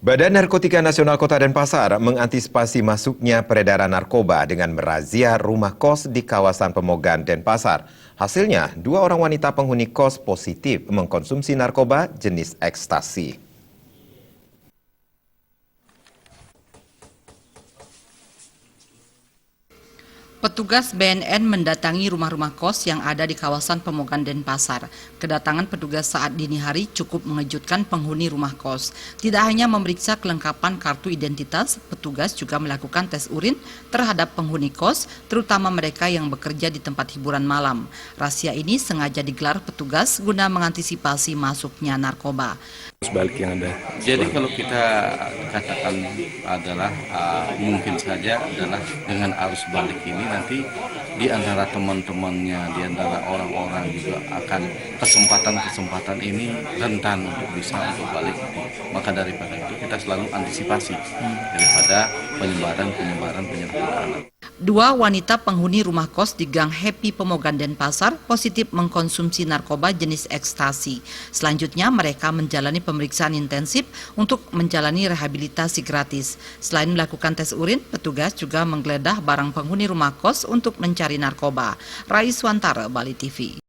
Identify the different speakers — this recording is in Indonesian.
Speaker 1: Badan Narkotika Nasional Kota Denpasar mengantisipasi masuknya peredaran narkoba dengan merazia rumah kos di kawasan Pemogan Denpasar. Hasilnya, 2 orang wanita penghuni kos positif mengkonsumsi narkoba jenis ekstasi.
Speaker 2: Petugas BNN mendatangi rumah-rumah kos yang ada di kawasan Pemogan Denpasar. Kedatangan petugas saat dini hari cukup mengejutkan penghuni rumah kos. Tidak hanya memeriksa kelengkapan kartu identitas, petugas juga melakukan tes urin terhadap penghuni kos, terutama mereka yang bekerja di tempat hiburan malam. Razia ini sengaja digelar petugas guna mengantisipasi masuknya narkoba.
Speaker 3: Balik yang ada. Jadi kalau kita katakan adalah mungkin saja adalah dengan arus balik ini nanti di antara teman-temannya, di antara orang-orang juga akan kesempatan ini rentan untuk bisa untuk balik. Maka daripada itu kita selalu antisipasi daripada penyebaran penyalahgunaan.
Speaker 2: 2 wanita penghuni rumah kos di Gang Happy Pemogan Denpasar positif mengkonsumsi narkoba jenis ekstasi. Selanjutnya mereka menjalani pemeriksaan intensif untuk menjalani rehabilitasi gratis. Selain melakukan tes urin, petugas juga menggeledah barang penghuni rumah kos untuk mencari narkoba. Raiswantara, Bali TV.